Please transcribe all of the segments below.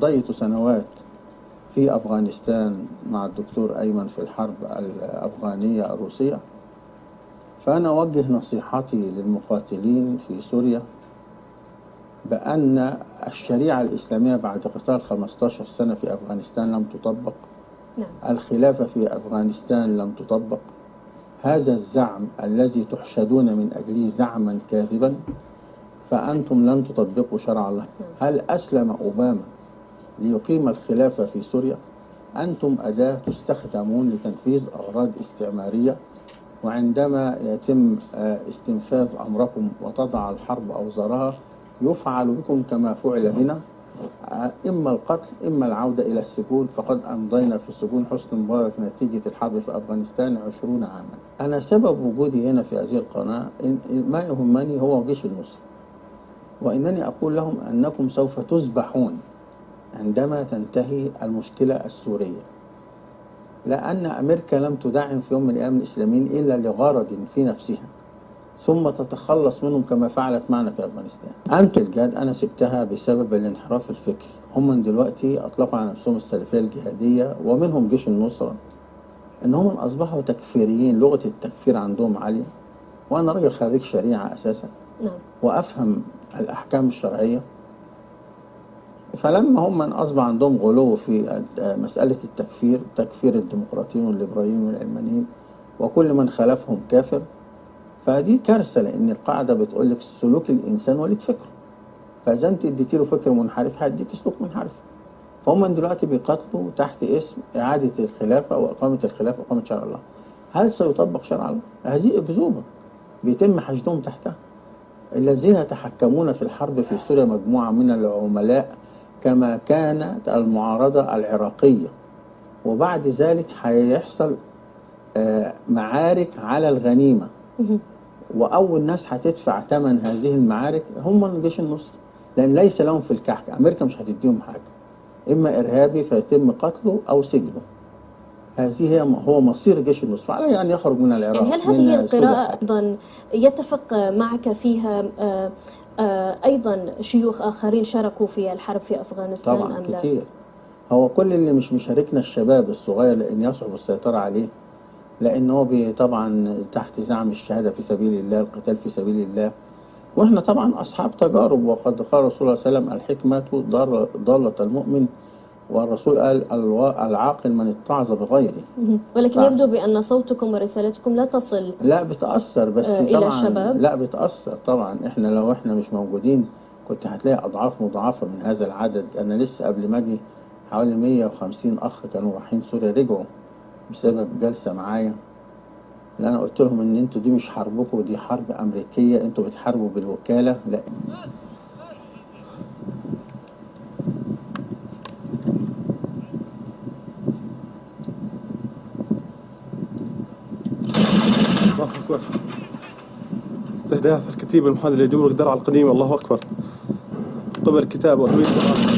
أمضيت سنوات في أفغانستان مع الدكتور أيمن في الحرب الأفغانية الروسية، فأنا أوجه نصيحتي للمقاتلين في سوريا بأن الشريعة الإسلامية بعد قتال 15 سنة في أفغانستان لم تطبق. الخلافة في أفغانستان لم تطبق. هذا الزعم الذي تحشدون من أجله زعما كاذبا، فأنتم لن تطبقوا شرع الله. هل أسلم أوباما ليقيم الخلافة في سوريا؟ أنتم أداة تستخدمون لتنفيذ أغراض استعمارية، وعندما يتم استنفاذ أمركم وتضع الحرب أوزارها يفعل بكم كما فعل بنا، إما القتل إما العودة إلى السجون. فقد أمضينا في سجون حسني مبارك نتيجة الحرب في أفغانستان 20 عاما. أنا سبب وجودي هنا في هذه القناة ما يهمني هو جيش النصرة، وإنني أقول لهم أنكم سوف تذبحون عندما تنتهي المشكلة السورية، لأن أمريكا لم تدعم في يوم من الأيام الإسلاميين إلا لغرض في نفسها، ثم تتخلص منهم كما فعلت معنا في أفغانستان. أنت الجهاد أنا سبتها بسبب الانحراف الفكري. هم دلوقتي أطلقوا على نفسهم السلفية الجهادية ومنهم جيش النصرة، إنهم أصبحوا تكفيريين، لغة التكفير عندهم عالية. وأنا راجل خريج شريعة أساسا وأفهم الأحكام الشرعية، فلما هم أصبح عندهم غلو في مسألة التكفير، تكفير الديمقراطيين والليبراليين والعلمانيين وكل من خالفهم كافر، فدي كارثة، لأن القاعدة بتقول لك سلوك الإنسان ولد فكره، فإذا أنت اديتي له فكر منحرف هيديك سلوك منحرف. فهم دلوقتي بيقاتلوا تحت اسم إعادة الخلافة وإقامة الخلافة وإقامة شرع الله. هل سيطبق شرع الله؟ هذه أكذوبة بيتم حشدهم تحتها. الذين يتحكمون في الحرب في سوريا مجموعة من العملاء كما كانت المعارضة العراقية، وبعد ذلك هيحصل معارك على الغنيمة، وأول ناس هتدفع ثمن هذه المعارك هم جيش النصر، لأن ليس لهم في الكحك. أمريكا مش هتديهم حاجة، إما إرهابي فيتم قتله أو سجنه. هذه هو مصير جيش النصر، فعليه أن يخرج من العراق. يعني هل هذه القراءة أيضا يتفق معك فيها أيضا شيوخ آخرين شاركوا في الحرب في أفغانستان؟ طبعا كتير. هو كل اللي مش مشاركنا الشباب الصغير، لأن يصعب السيطرة عليه، لأنه طبعا تحت زعم الشهادة في سبيل الله، القتال في سبيل الله. وإحنا طبعا أصحاب تجارب، وقد قال الرسول صلى الله عليه وسلم الحكمة ضالة المؤمن، والرسول قال العاقل من اتعظ بغيره. ولكن يبدو بأن صوتكم ورسالتكم لا تصل. لا بتأثر، بس إلى طبعا الشباب. لا بتأثر طبعا. إحنا لو إحنا مش موجودين كنت هتلاقي أضعاف مضاعفة من هذا العدد. أنا لسه قبل ما أجي حوالي 150 أخ كانوا رايحين سوريا رجعوا بسبب جلسة معايا، لأن أنا قلت لهم إن أنتوا دي مش حربكم، دي حرب أمريكية، أنتوا بتحاربوا بالوكالة. لا الله أكبر. استهداف الكتيبة المحاذية لجمهورية الدرعا القديمة، الله أكبر، قبل كتاب وهوية القرآن.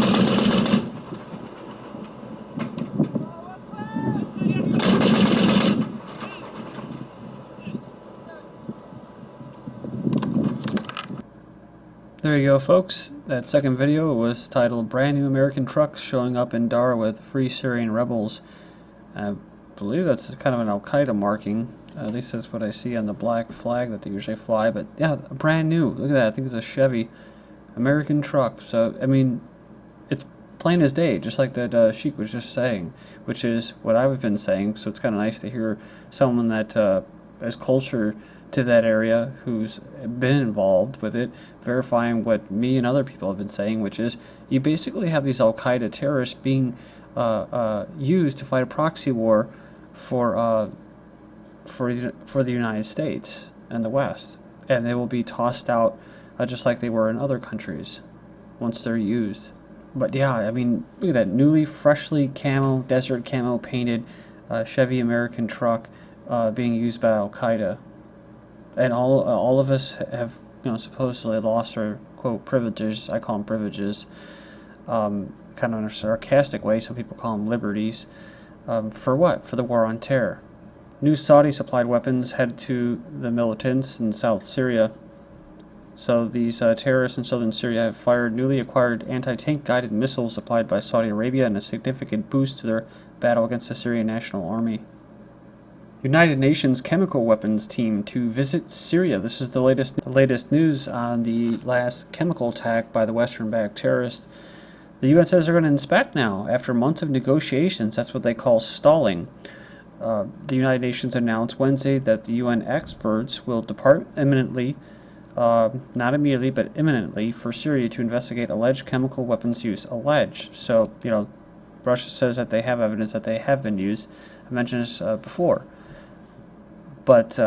There you go, folks. That second video was titled Brand New American Trucks Showing Up in Dara with Free Syrian Rebels. I believe that's kind of an Al-Qaeda marking. At least that's what I see on the black flag that they usually fly. But yeah, brand new. Look at that. I think it's a Chevy American truck. So, I mean, it's plain as day, just like that Sheik was just saying, which is what I've been saying. So it's kind of nice to hear someone that is closer to that area who's been involved with it, verifying what me and other people have been saying, which is you basically have these Al-Qaeda terrorists being used to fight a proxy war for the United States and the West, and they will be tossed out just like they were in other countries once they're used. But yeah, I mean, look at that newly, freshly desert camo painted Chevy American truck being used by Al-Qaeda. And all of us have, supposedly lost our, quote, privileges. I call them privileges, kind of in a sarcastic way. Some people call them liberties. For what? For the war on terror. New Saudi-supplied weapons head to the militants in South Syria. So these terrorists in southern Syria have fired newly acquired anti-tank guided missiles supplied by Saudi Arabia in a significant boost to their battle against the Syrian National Army. United Nations chemical weapons team to visit Syria. This is the latest news on the last chemical attack by the Western-backed terrorists. The UN says they're going to inspect now after months of negotiations. That's what they call stalling. The United Nations announced Wednesday that the UN experts will depart imminently, not immediately, but imminently, for Syria to investigate alleged chemical weapons use. Alleged. So, Russia says that they have evidence that they have been used. I mentioned this before. But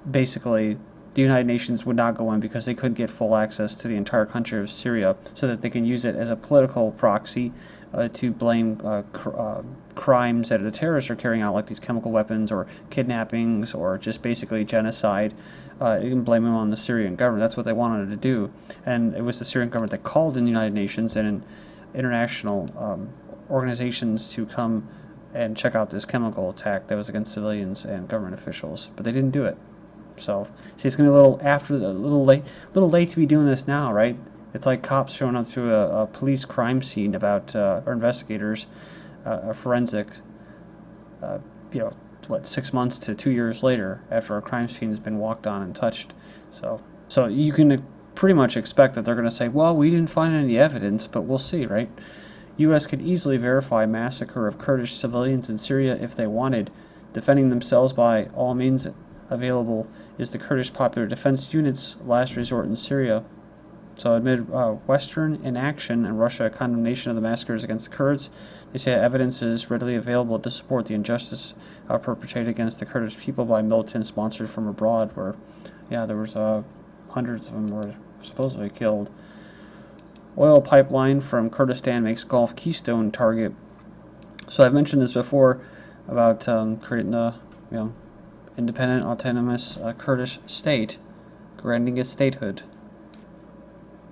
basically, the United Nations would not go in because they couldn't get full access to the entire country of Syria so that they can use it as a political proxy to blame crimes that the terrorists are carrying out, like these chemical weapons or kidnappings or just basically genocide. You can blame them on the Syrian government. That's what they wanted to do. And it was the Syrian government that called in the United Nations and international organizations to come and check out this chemical attack that was against civilians and government officials, but they didn't do it. So, see, it's going to be a little late to be doing this now, right? It's like cops showing up to a police crime scene about, or investigators, a forensic, 6 months to 2 years later after a crime scene has been walked on and touched. So you can pretty much expect that they're going to say, well, we didn't find any evidence, but we'll see, right? U.S. could easily verify massacre of Kurdish civilians in Syria if they wanted. Defending themselves by all means available is the Kurdish Popular Defense Unit's last resort in Syria. So amid Western inaction and Russia condemnation of the massacres against the Kurds, they say evidence is readily available to support the injustice perpetrated against the Kurdish people by militants sponsored from abroad, where, there was hundreds of them were supposedly killed. Oil pipeline from Kurdistan makes Gulf Keystone target. So I've mentioned this before about creating a independent, autonomous Kurdish state, granting it statehood.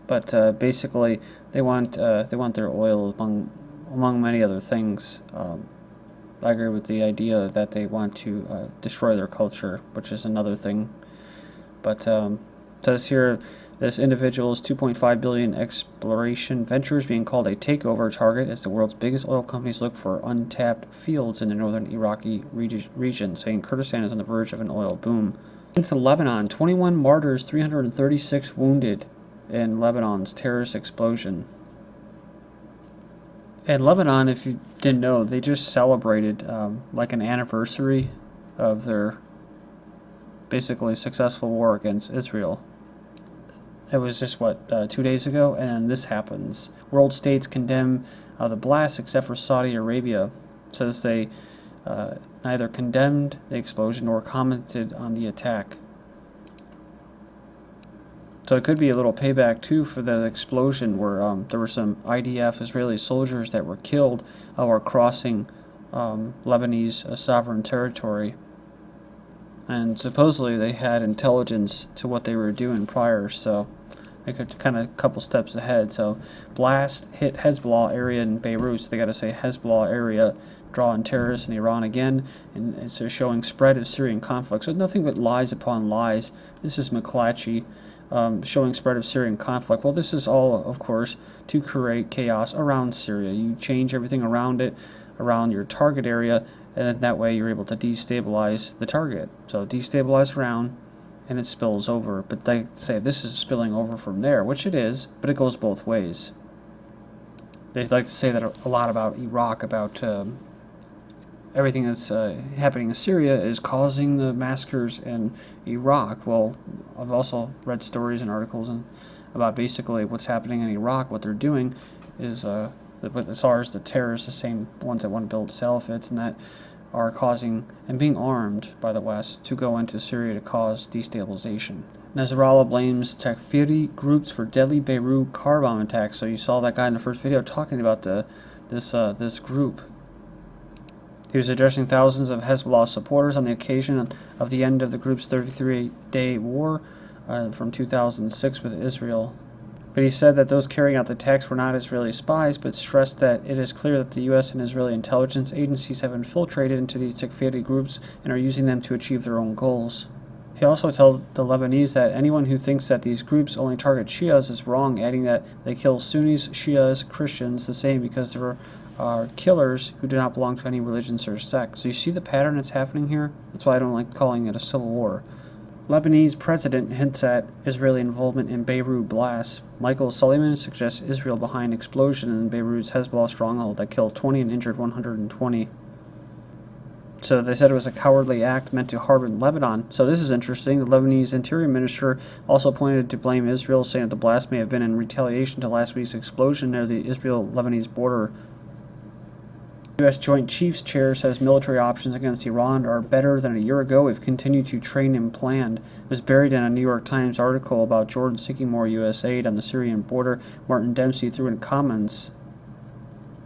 But basically, they want their oil among many other things. I agree with the idea that they want to destroy their culture, which is another thing. But it says here, this individual's $2.5 billion exploration venture is being called a takeover target as the world's biggest oil companies look for untapped fields in the northern Iraqi region, saying Kurdistan is on the verge of an oil boom. Into Lebanon, 21 martyrs, 336 wounded in Lebanon's terrorist explosion. In Lebanon, if you didn't know, they just celebrated like an anniversary of their basically successful war against Israel. It was just, 2 days ago, and this happens. World states condemn the blast except for Saudi Arabia. It says they neither condemned the explosion nor commented on the attack. So it could be a little payback, too, for the explosion where there were some IDF Israeli soldiers that were killed while crossing Lebanese sovereign territory. And supposedly they had intelligence to what they were doing prior, so they could kind of a couple steps ahead. So blast hit Hezbollah area in Beirut, so they got to say Hezbollah area, drawing terrorists in Iran again, and it's showing spread of Syrian conflict. So nothing but lies upon lies. This is McClatchy showing spread of Syrian conflict. Well, this is all, of course, to create chaos around Syria. You change everything around it, around your target area, and that way you're able to destabilize the target. So destabilize around, and it spills over. But they say this is spilling over from there, which it is, but it goes both ways. They like to say that a lot about Iraq, about everything that's happening in Syria is causing the massacres in Iraq. Well, I've also read stories and articles about basically what's happening in Iraq. What they're doing is as far as the terrorists, the same ones that want to build salafists and that are causing and being armed by the West to go into Syria to cause destabilization. Nasrallah blames Takfiri groups for deadly Beirut car bomb attacks. So you saw that guy in the first video talking about this group. He was addressing thousands of Hezbollah supporters on the occasion of the end of the group's 33-day war from 2006 with Israel. But he said that those carrying out the attacks were not Israeli spies, but stressed that it is clear that the U.S. and Israeli intelligence agencies have infiltrated into these Takfiri groups and are using them to achieve their own goals. He also told the Lebanese that anyone who thinks that these groups only target Shias is wrong, adding that they kill Sunnis, Shias, Christians the same because there are killers who do not belong to any religions or sect. So you see the pattern that's happening here? That's why I don't like calling it a civil war. Lebanese president hints at Israeli involvement in Beirut blasts. Michael Sullivan suggests Israel behind explosion in Beirut's Hezbollah stronghold that killed 20 and injured 120. So they said it was a cowardly act meant to harden Lebanon. So this is interesting. The Lebanese interior minister also pointed to blame Israel, saying that the blast may have been in retaliation to last week's explosion near the Israel-Lebanese border. U.S. Joint Chiefs Chair says military options against Iran are better than a year ago. We've continued to train and planned. It was buried in a New York Times article about Jordan seeking more U.S. aid on the Syrian border. Martin Dempsey threw in comments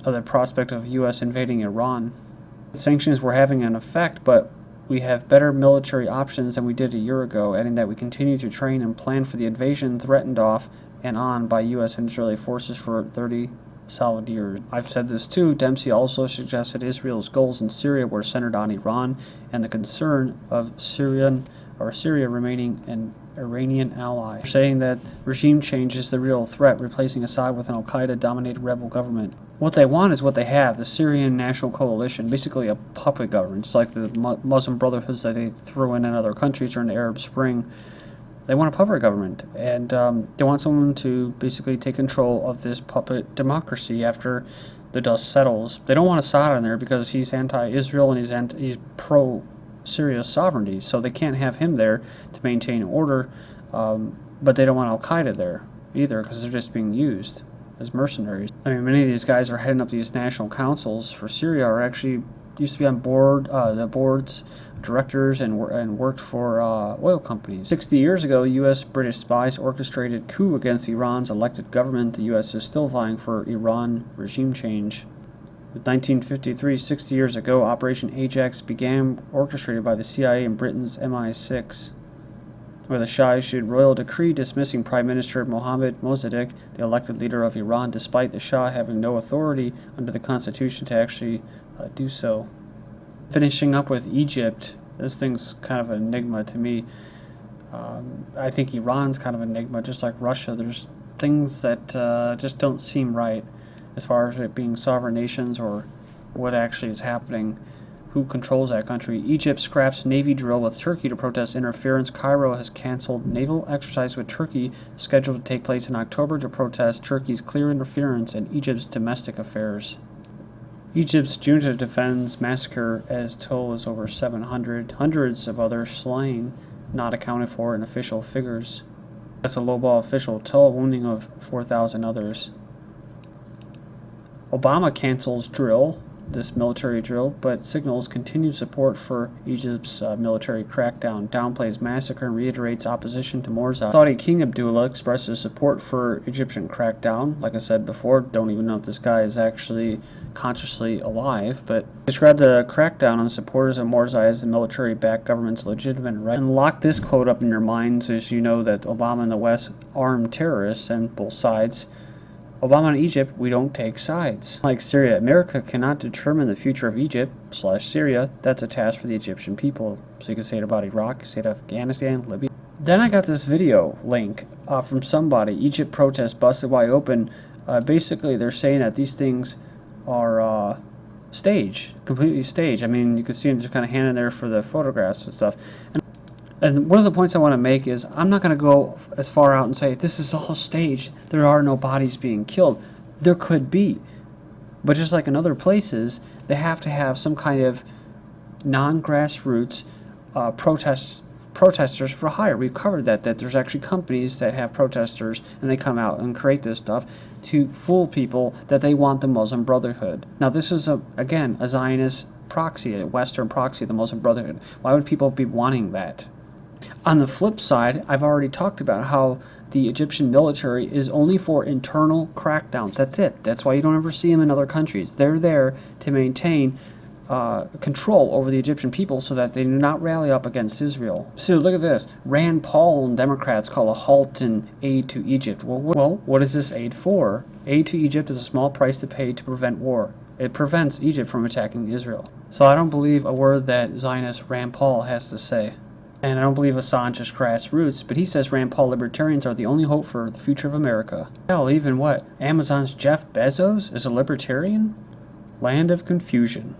of the prospect of U.S. invading Iran. Sanctions were having an effect, but we have better military options than we did a year ago, adding that we continue to train and plan for the invasion threatened off and on by U.S. and Israeli forces for 30 solid years. I've said this too. Dempsey also suggested Israel's goals in Syria were centered on Iran and the concern of Syria remaining an Iranian ally, saying that regime change is the real threat, replacing Assad with an al-Qaeda-dominated rebel government. What they want is what they have, the Syrian National Coalition, basically a puppet government. It's like the Muslim brotherhoods that they threw in other countries during the Arab Spring. They want a puppet government, and they want someone to basically take control of this puppet democracy after the dust settles. They don't want Assad in there because he's anti-Israel and he's pro-Syria sovereignty, so they can't have him there to maintain order, but they don't want al-Qaeda there either because they're just being used as mercenaries. I mean, many of these guys are heading up these national councils for Syria are actually used to be on the boards, directors, and worked for oil companies. 60 years ago, U.S.-British spies orchestrated a coup against Iran's elected government. The U.S. is still vying for Iran regime change. In 1953, 60 years ago, Operation Ajax began, orchestrated by the CIA and Britain's MI6. Where the Shah issued royal decree dismissing Prime Minister Mohammad Mossadegh, the elected leader of Iran, despite the Shah having no authority under the constitution to actually do so. Finishing up with Egypt, this thing's kind of an enigma to me. I think Iran's kind of an enigma, just like Russia. There's things that just don't seem right as far as it being sovereign nations or what actually is happening. Who controls that country? Egypt scraps Navy drill with Turkey to protest interference. Cairo has canceled naval exercise with Turkey, scheduled to take place in October to protest Turkey's clear interference in Egypt's domestic affairs. Egypt's junta defends massacre as toll is over 700, hundreds of others slain, not accounted for in official figures. That's a lowball official toll, wounding of 4,000 others. Obama cancels drill, this military drill, but signals continued support for Egypt's military crackdown, downplays massacre, and reiterates opposition to Morsi. Saudi King Abdullah expresses support for Egyptian crackdown. Like I said before, don't even know if this guy is actually consciously alive, but described the crackdown on supporters of Morsi as the military-backed government's legitimate right. And lock this quote up in your minds as you know that Obama and the West armed terrorists on both sides. Obama and Egypt, we don't take sides. Like Syria, America cannot determine the future of Egypt/Syria. That's a task for the Egyptian people. So you can say it about Iraq, say it about Afghanistan, Libya. Then I got this video link from somebody. Egypt protests busted wide open. Basically, they're saying that these things are staged, completely staged. I mean, you can see them just kind of handing there for the photographs and stuff. And one of the points I want to make is I'm not going to go as far out and say this is all staged. There are no bodies being killed. There could be. But just like in other places, they have to have some kind of non-grassroots protesters for hire. We've covered that there's actually companies that have protesters and they come out and create this stuff to fool people that they want the Muslim Brotherhood. Now this is, again, a Zionist proxy, a Western proxy of the Muslim Brotherhood. Why would people be wanting that? On the flip side, I've already talked about how the Egyptian military is only for internal crackdowns. That's it. That's why you don't ever see them in other countries. They're there to maintain control over the Egyptian people so that they do not rally up against Israel. So look at this. Rand Paul and Democrats call a halt in aid to Egypt. Well, what is this aid for? Aid to Egypt is a small price to pay to prevent war. It prevents Egypt from attacking Israel. So I don't believe a word that Zionist Rand Paul has to say. And I don't believe Assange is grassroots, but he says Rand Paul libertarians are the only hope for the future of America. Hell, even what? Amazon's Jeff Bezos is a libertarian? Land of confusion.